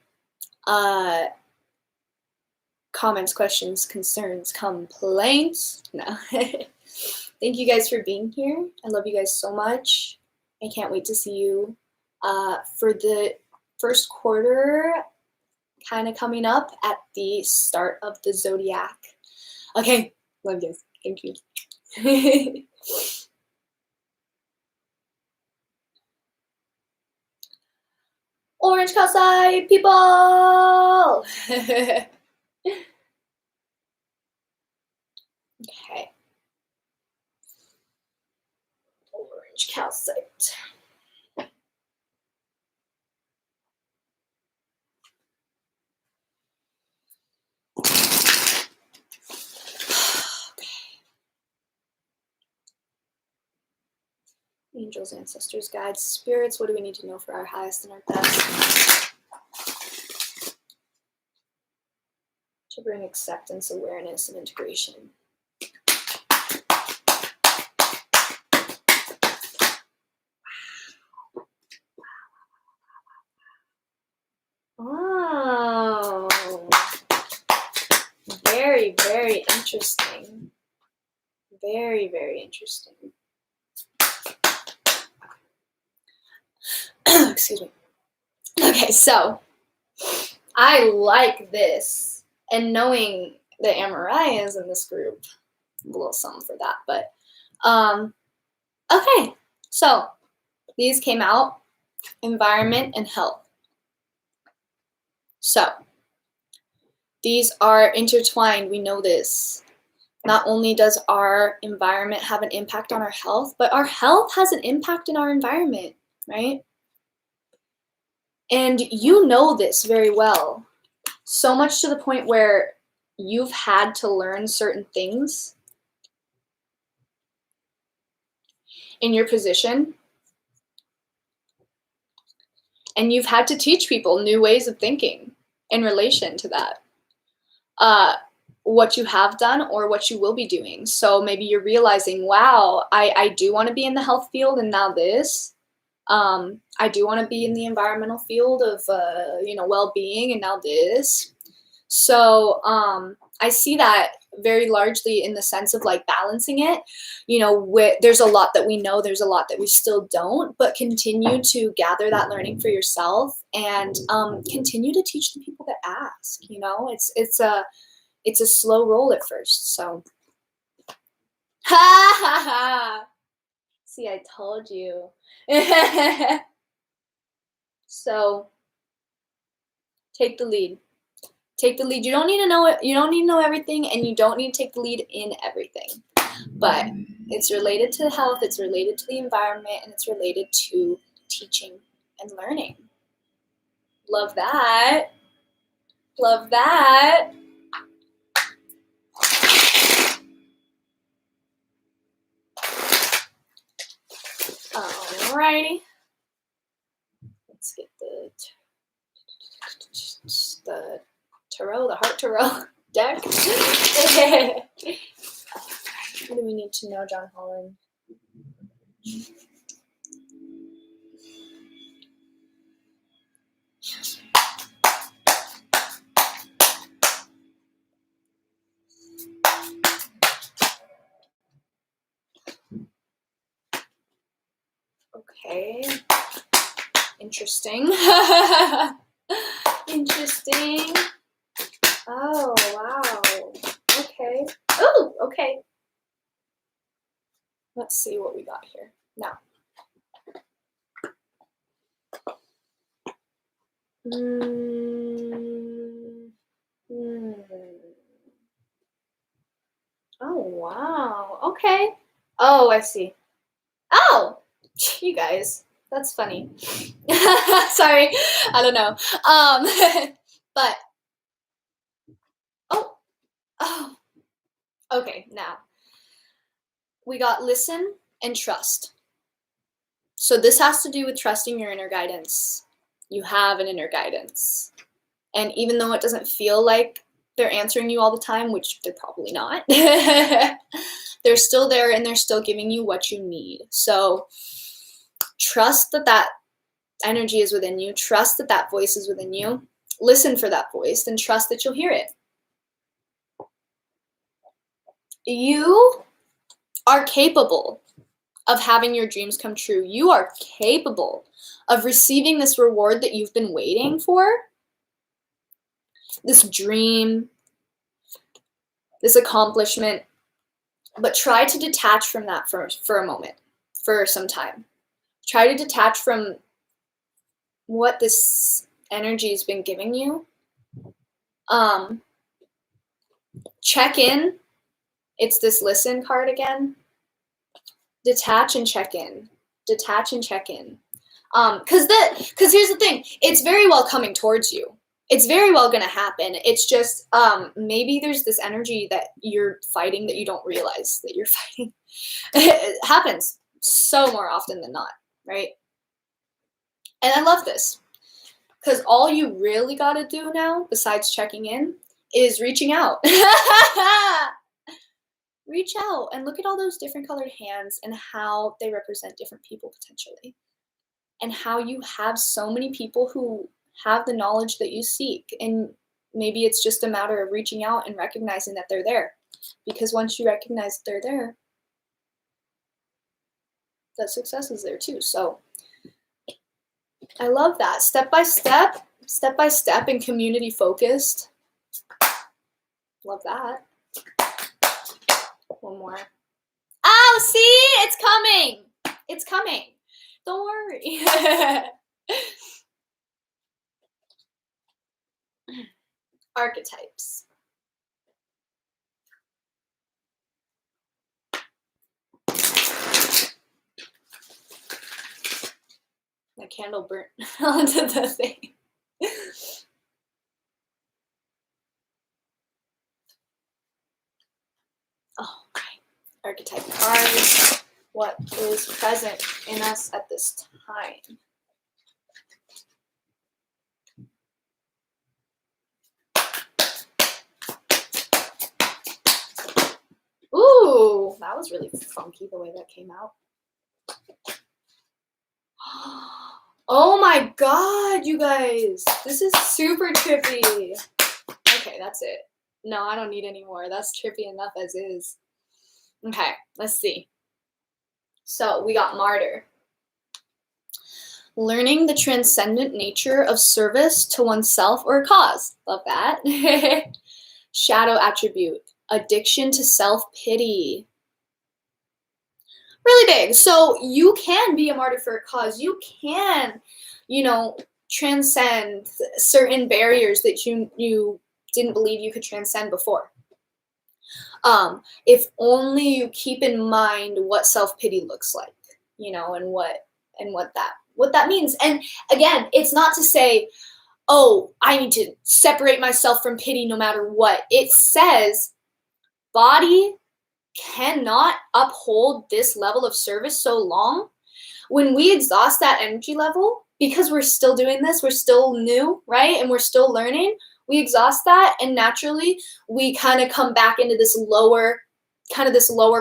Comments, questions, concerns, complaints. No. thank you guys for being here. I love you guys so much. I can't wait to see you for the first quarter kind of coming up at the start of the Zodiac. Okay, love you guys. Thank you. Orange Calcite people! Okay. Orange Calcite. Angels, ancestors, guides, spirits, what do we need to know for our highest and our best? To bring acceptance, awareness, and integration. Oh, very, very interesting. Very, very interesting. Excuse me. Okay, so I like this, and knowing that Amarai is in this group, a little something for that. But okay, so these came out, environment and health. So these are intertwined. We know this. Not only does our environment have an impact on our health, but our health has an impact in our environment, right? And you know this very well, so much to the point where you've had to learn certain things in your position, and you've had to teach people new ways of thinking in relation to that. What you have done or what you will be doing. So maybe you're realizing, wow, I do want to be in the health field, and now this. I do want to be in the environmental field of, well-being, and now this. So I see that very largely in the sense of like balancing it. There's a lot that we know, there's a lot that we still don't, but continue to gather that learning for yourself and continue to teach the people that ask. It's a slow roll at first. So, ha ha ha. See, I told you. So, take the lead. Take the lead. You don't need to know it. You don't need to know everything, and you don't need to take the lead in everything. But it's related to health, it's related to the environment, and it's related to teaching and learning. Love that. Love that. Alrighty. Let's get the tarot, the heart tarot deck. What do we need to know, John Holland? Okay. Interesting. Interesting. Oh, wow. Okay. Oh, okay. Let's see what we got here. Now. Oh, wow. Okay. Oh, I see. Oh, you guys. That's funny. Sorry. I don't know. But, oh. Okay, now. We got listen and trust. So this has to do with trusting your inner guidance. You have an inner guidance. And even though it doesn't feel like they're answering you all the time, which they're probably not, they're still there and they're still giving you what you need. So trust that that energy is within you. Trust that that voice is within you. Listen for that voice and trust that you'll hear it. You are capable of having your dreams come true. You are capable of receiving this reward that you've been waiting for, this dream, this accomplishment. But try to detach from that for a moment, for some time. Try to detach from what this energy has been giving you. Check in. It's this listen card again. Detach and check in. Detach and check in. Because here's the thing. It's very well coming towards you. It's very well going to happen. It's just maybe there's this energy that you're fighting that you don't realize that you're fighting. It happens so more often than not, right? And I love this because all you really got to do now, besides checking in, is reaching out. Reach out and look at all those different colored hands and how they represent different people potentially. And how you have so many people who have the knowledge that you seek. And maybe it's just a matter of reaching out and recognizing that they're there. Because once you recognize that they're there, that success is there too. So I love that. Step by step and community focused. Love that. One more. Oh, see? It's coming. It's coming. Don't worry. Archetypes. My candle burnt onto the thing. Oh, okay. Archetype cards. What is present in us at this time? Ooh, that was really funky the way that came out. Oh my god, you guys. This is super trippy. Okay, that's it. No, I don't need any more. That's trippy enough as is. Okay, let's see. So we got martyr. Learning the transcendent nature of service to oneself or a cause. Love that. Shadow attribute. Addiction to self-pity. Really big. So you can be a martyr for a cause. You can, transcend certain barriers that you didn't believe you could transcend before. If only you keep in mind what self-pity looks like, and what that means. And again, it's not to say, oh, I need to separate myself from pity no matter what. It says body cannot uphold this level of service so long. When we exhaust that energy level, because we're still doing this, we're still new, right? And we're still learning, we exhaust that, and naturally we kind of come back into this lower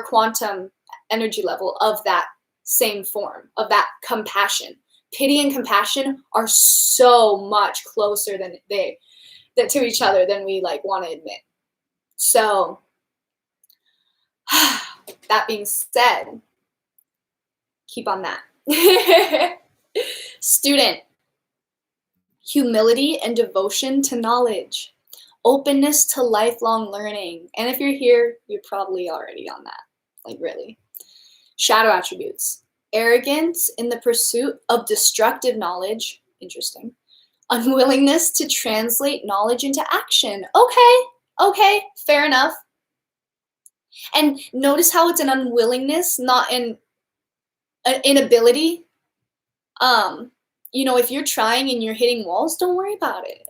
quantum energy level of that same form, of that compassion. Pity and compassion are so much closer to each other than we want to admit. So that being said, keep on that. Student, humility and devotion to knowledge, openness to lifelong learning. And if you're here, you're probably already on that, really. Shadow attributes, arrogance in the pursuit of destructive knowledge. Interesting. Unwillingness to translate knowledge into action. Okay, fair enough. And notice how it's an unwillingness, not an inability. If you're trying and you're hitting walls, don't worry about it.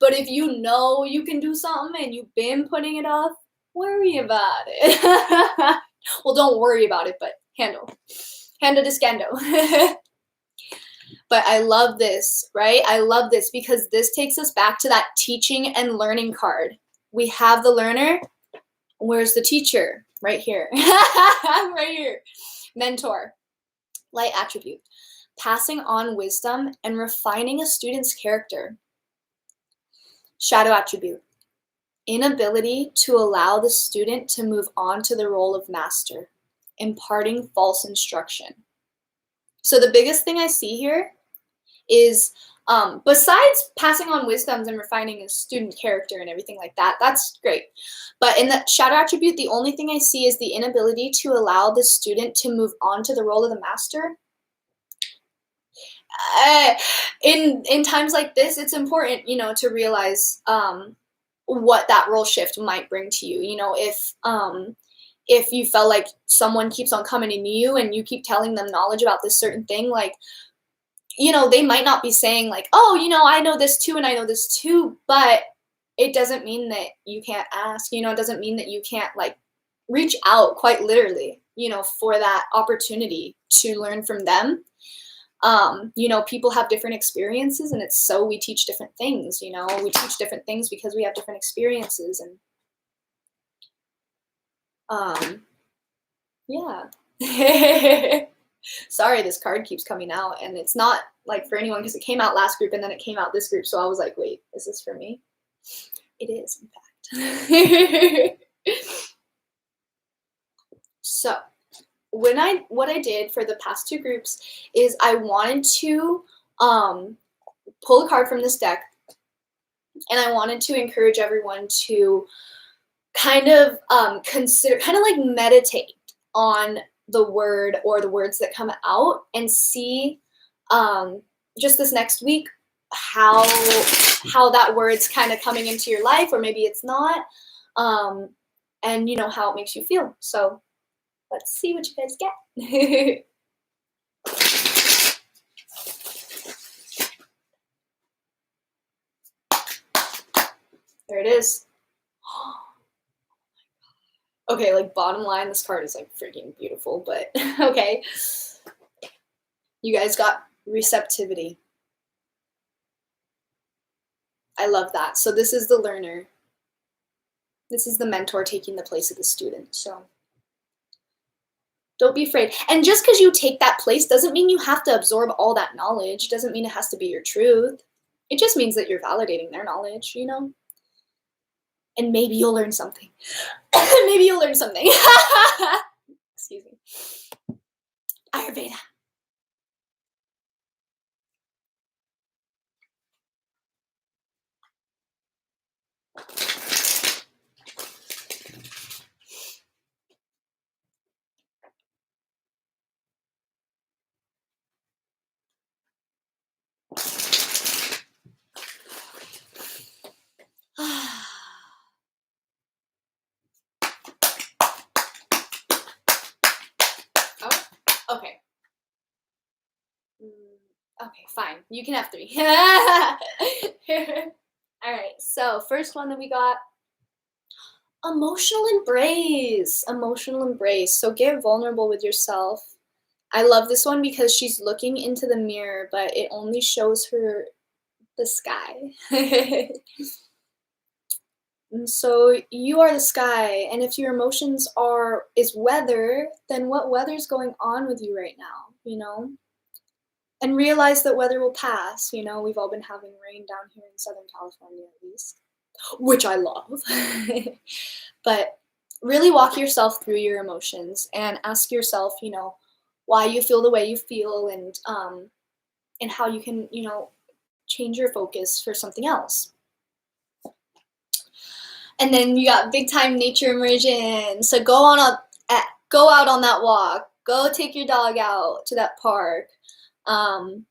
But if you know you can do something and you've been putting it off, worry about it. Well, don't worry about it, but handle discando. But I love this, right? I love this because this takes us back to that teaching and learning card. We have the learner. Where's the teacher? Right here. Right here. Mentor. Light attribute. Passing on wisdom and refining a student's character. Shadow attribute. Inability to allow the student to move on to the role of master, imparting false instruction. So the biggest thing I see here is, besides passing on wisdoms and refining his student character and everything like that, that's great. But in the shadow attribute, the only thing I see is the inability to allow the student to move on to the role of the master. In times like this, it's important, to realize what that role shift might bring to you. If you felt like someone keeps on coming into you and you keep telling them knowledge about this certain thing, like, they might not be saying like, oh, I know this too and I know this too, but it doesn't mean that you can't ask, it doesn't mean that you can't like reach out quite literally, for that opportunity to learn from them. People have different experiences, and it's so we teach different things, we teach different things because we have different experiences. And yeah. Sorry, this card keeps coming out, and it's not like for anyone because it came out last group and then it came out this group, so I was like, wait, is this for me? It is, in fact. So what I did for the past two groups is I wanted to pull a card from this deck, and I wanted to encourage everyone to kind of consider, kind of like meditate on the word or the words that come out, and see just this next week how that word's kind of coming into your life, or maybe it's not, and how it makes you feel. So let's see what you guys get. There it is. Okay, like bottom line, this card is like freaking beautiful, but okay. You guys got receptivity. I love that. So this is the learner. This is the mentor taking the place of the student. So don't be afraid. And just because you take that place doesn't mean you have to absorb all that knowledge. Doesn't mean it has to be your truth. It just means that you're validating their knowledge, And maybe you'll learn something. Maybe you'll learn something. Excuse me. Ayurveda. Okay. Okay, fine. You can have 3. All right. So first one that we got, emotional embrace. Emotional embrace. So get vulnerable with yourself. I love this one because she's looking into the mirror, but it only shows her the sky. And so you are the sky, and if your emotions is weather, then what weather's going on with you right now, And realize that weather will pass, we've all been having rain down here in Southern California at least, which I love. But really walk yourself through your emotions and ask yourself, why you feel the way you feel, and how you can, change your focus for something else. And then you got big time nature immersion. So go out on that walk. Go take your dog out to that park. And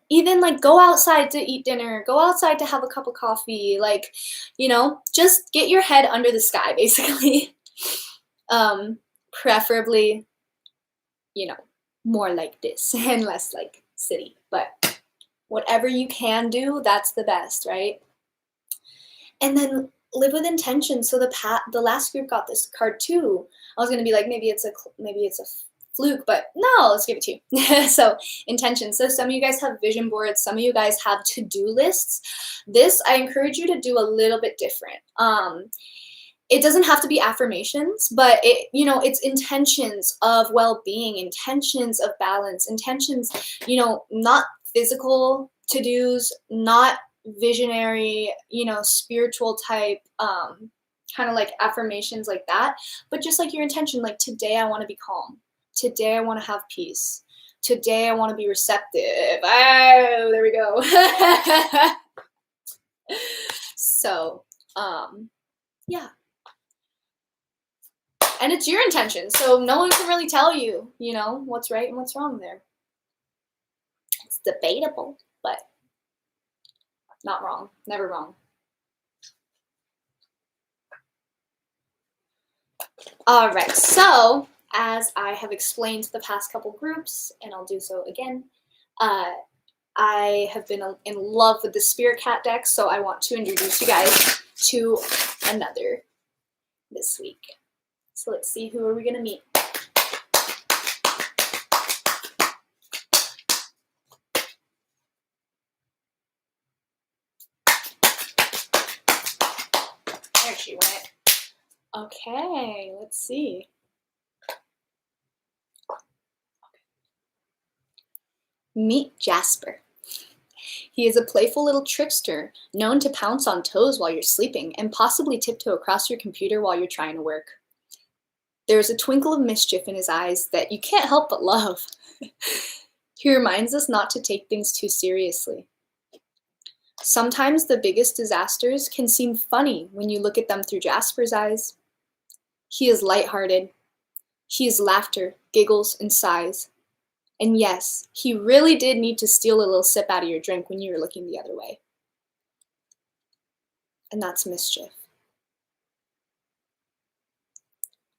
even like go outside to eat dinner. Go outside to have a cup of coffee. Like, just get your head under the sky, basically. Preferably, more like this and less like city. But whatever you can do, that's the best, right? And then live with intention. So the last group got this card too. I was gonna be like, maybe it's a fluke, but no, let's give it to you. So intention. So some of you guys have vision boards. Some of you guys have to-do lists. This I encourage you to do a little bit different. It doesn't have to be affirmations, but it's intentions of well-being, intentions of balance, intentions, not physical to-dos, not visionary, spiritual type, kind of like affirmations like that. But just like your intention, like today I want to be calm. Today I want to have peace. Today I want to be receptive. Oh, there we go. So, yeah. And it's your intention. So no one can really tell you, what's right and what's wrong there. It's debatable, but not wrong. Never wrong. All right. So as I have explained to the past couple groups, and I'll do so again, I have been in love with the Spirit Cat deck, so I want to introduce you guys to another this week. So let's see, who are we going to meet? There she went. Okay, let's see. Meet Jasper. He is a playful little trickster, known to pounce on toes while you're sleeping and possibly tiptoe across your computer while you're trying to work. There is a twinkle of mischief in his eyes that you can't help but love. He reminds us not to take things too seriously. Sometimes the biggest disasters can seem funny when you look at them through Jasper's eyes. He is lighthearted. He is laughter, giggles, and sighs. And yes, he really did need to steal a little sip out of your drink when you were looking the other way. And that's mischief.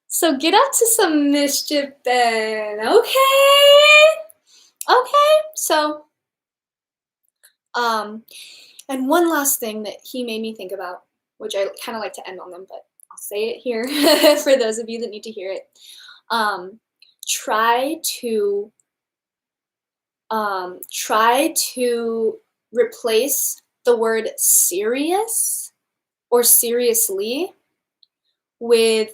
So get up to some mischief then, okay? Okay, so, and one last thing that he made me think about, which I kind of like to end on them, but I'll say it here for those of you that need to hear it. Try to replace the word serious or seriously with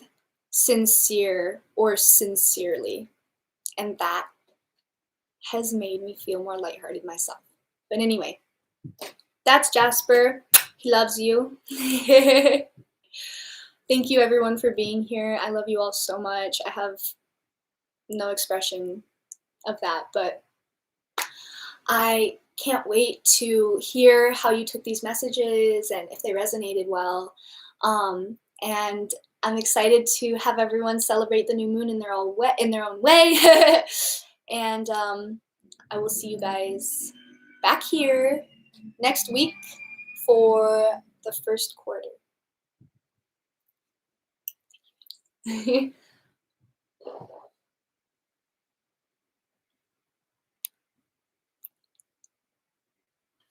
sincere or sincerely. And that has made me feel more lighthearted myself. But anyway, that's Jasper. He loves you. Thank you everyone for being here. I love you all so much. I have no expression of that, but I can't wait to hear how you took these messages and if they resonated well. And I'm excited to have everyone celebrate the new moon in their own way. And I will see you guys back here next week for the first quarter.